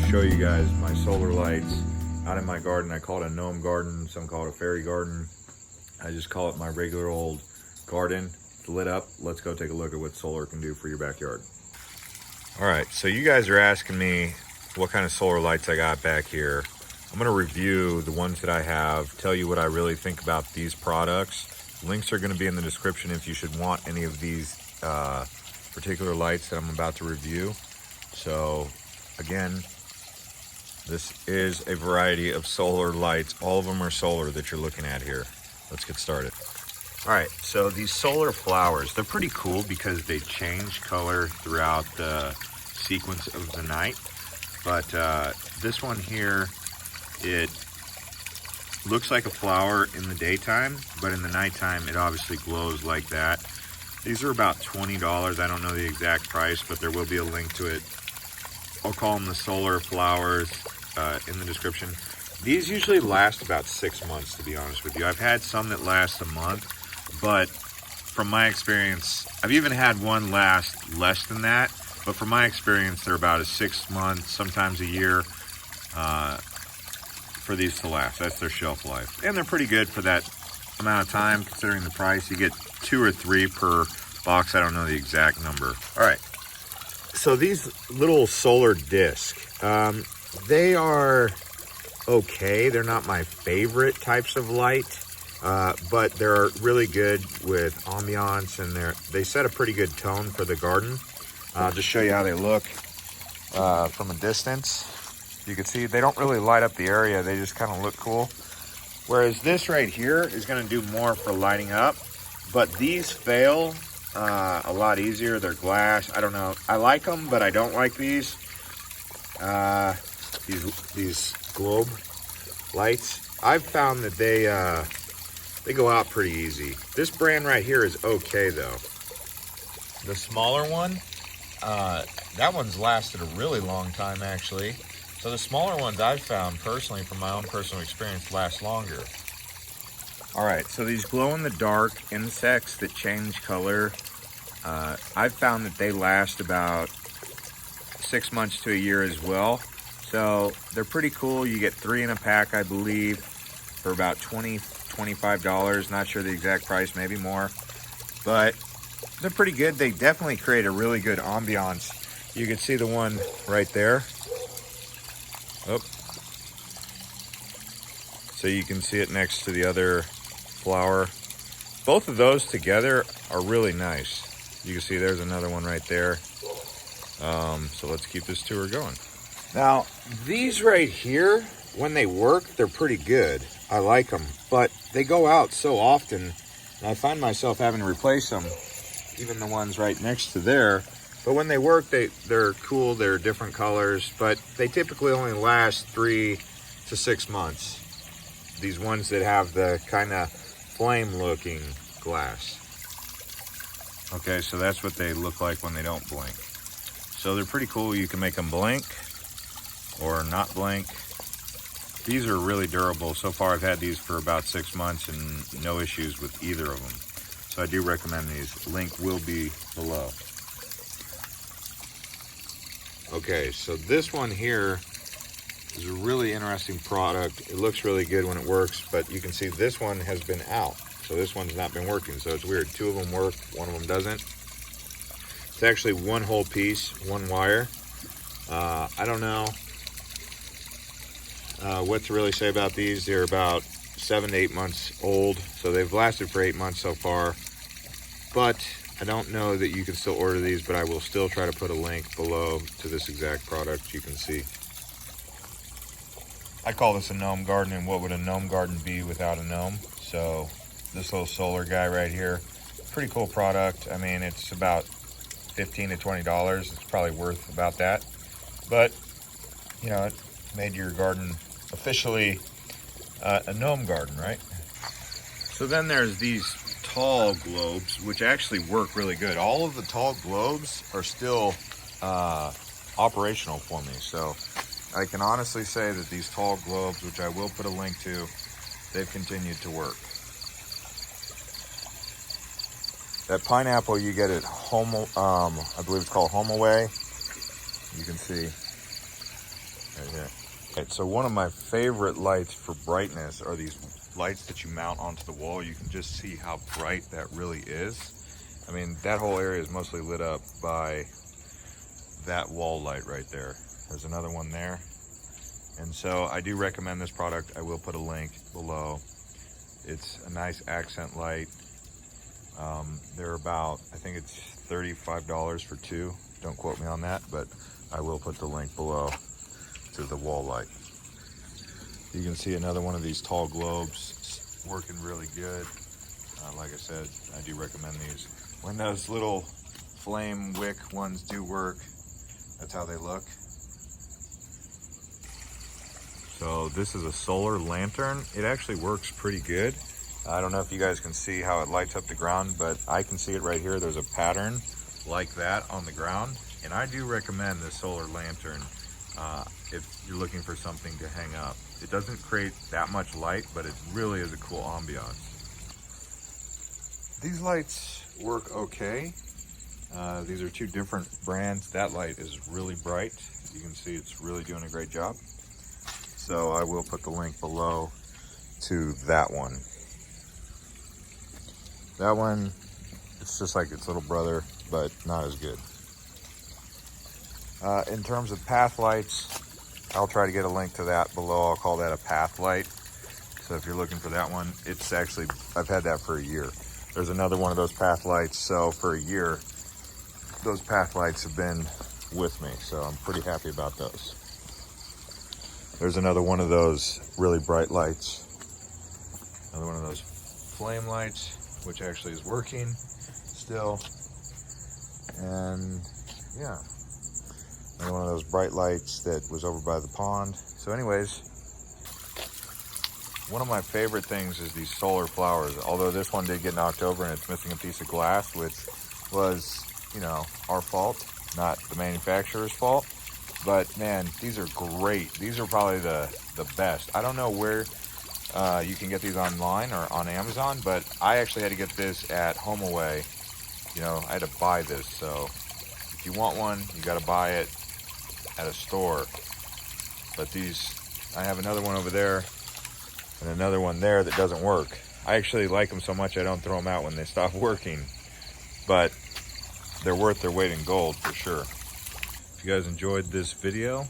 show you guys my solar lights out in my garden. I call it a gnome garden, some call it a fairy garden. I just call it my regular old garden. It's lit up. Let's go take a look at what solar can do for your backyard. All right, so you guys are asking me what kind of solar lights I got back here. I'm gonna review the ones that I have, tell you what I really think about these products. Links are gonna be in the description if you should want any of these particular lights that I'm about to review. So again, this is a variety of solar lights. All of them are solar that you're looking at here. Let's get started. All right, so these solar flowers, they're pretty cool because they change color throughout the sequence of the night. But this one here, it looks like a flower in the daytime, but in the nighttime, it obviously glows like that. These are about $20. I don't know the exact price, but there will be a link to it. I'll call them the solar flowers in the description. These usually last about 6 months, to be honest with you. I've had some that last a month, but from my experience, I've even had one last less than that, but from my experience, they're about a 6 months, sometimes a year for these to last. That's their shelf life. And they're pretty good for that amount of time, considering the price. You get 2 or 3 per box. I don't know the exact number. All right. So these little solar discs, they are okay. They're not my favorite types of light, but they're really good with ambiance, and they set a pretty good tone for the garden. I'll just show you how they look from a distance. You can see they don't really light up the area. They just kind of look cool. Whereas this right here is going to do more for lighting up, but these fail a lot easier. They're glass. I don't know. I like them, but I don't like these. These globe lights. I've found that they go out pretty easy. This brand right here is okay though. The smaller one, that one's lasted a really long time actually. So the smaller ones I've found personally, from my own personal experience, last longer. All right, so these glow-in-the-dark insects that change color, I've found that they last about 6 months to a year as well. So they're pretty cool. You get 3 in a pack, I believe, for about $20, $25. Not sure the exact price, maybe more. But they're pretty good. They definitely create a really good ambiance. You can see the one right there. Oh. So you can see it next to the other flower. Both of those together are really nice. You can see there's another one right there. So let's keep this tour going. Now, these right here, when they work, they're pretty good. I like them, but they go out so often, and I find myself having to replace them, even the ones right next to there. But when they work, they're cool. They're different colors, but they typically only last 3 to 6 months. These ones that have the kind of flame-looking glass. Okay, so that's what they look like when they don't blink. So they're pretty cool. You can make them blink or not blink. These are really durable. So far, I've had these for about 6 months and no issues with either of them. So I do recommend these. Link will be below. Okay, so this one here is a really interesting product. It looks really good when it works, but you can see this one has been out. So this one's not been working, so it's weird. 2 of them work, 1 of them doesn't. It's actually one whole piece, 1 wire. I don't know what to really say about these. They're about 7 to 8 months old, so they've lasted for 8 months so far. But I don't know that you can still order these, but I will still try to put a link below to this exact product you can see. I call this a gnome garden, and what would a gnome garden be without a gnome? So this little solar guy right here, pretty cool product. I mean, it's about $15 to $20. It's probably worth about that. But, you know, it made your garden officially a gnome garden, right? So then there's these tall globes, which actually work really good. All of the tall globes are still operational for me. So I can honestly say that these tall globes, which I will put a link to, they've continued to work. That pineapple you get at Home, I believe it's called Home Away. You can see right here. Right, so one of my favorite lights for brightness are these lights that you mount onto the wall. You can just see how bright that really is. I mean, that whole area is mostly lit up by that wall light right there. There's another one there. And so I do recommend this product. I will put a link below. It's a nice accent light. They're about, I think it's $35 for two. Don't quote me on that, but I will put the link below to the wall light. You can see another one of these tall globes working really good. Like I said, I do recommend these. When those little flame wick ones do work, that's how they look. So this is a solar lantern. It actually works pretty good. I don't know if you guys can see how it lights up the ground, but I can see it right here. There's a pattern like that on the ground. And I do recommend this solar lantern if you're looking for something to hang up. It doesn't create that much light, but it really is a cool ambiance. These lights work okay. These are two different brands. That light is really bright. You can see it's really doing a great job. So I will put the link below to that one. That one, it's just like its little brother, but not as good. In terms of path lights, I'll try to get a link to that below. I'll call that a path light. So if you're looking for that one, it's actually, I've had that for a year. There's another one of those path lights. So for a year, those path lights have been with me. So I'm pretty happy about those. There's another one of those really bright lights. Another one of those flame lights, which actually is working still. And yeah, another one of those bright lights that was over by the pond. So anyways, one of my favorite things is these solar flowers. Although this one did get knocked over and it's missing a piece of glass, which was, you know, our fault, not the manufacturer's fault. But man, these are great. These are probably the best. I don't know where you can get these online or on Amazon, but I actually had to get this at HomeAway. You know, I had to buy this. So if you want one, you got to buy it at a store. But these, I have another one over there and another one there that doesn't work. I actually like them so much I don't throw them out when they stop working. But they're worth their weight in gold for sure. If you guys enjoyed this video,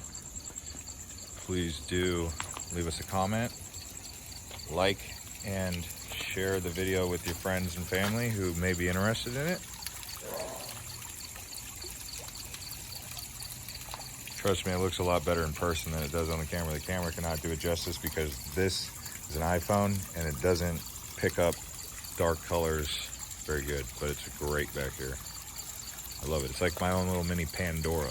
please do leave us a comment, like and share the video with your friends and family who may be interested in it. Trust me, it looks a lot better in person than it does on the camera. The camera cannot do it justice because this is an iPhone and it doesn't pick up dark colors very good, but it's great back here. I love it. It's like my own little mini Pandora.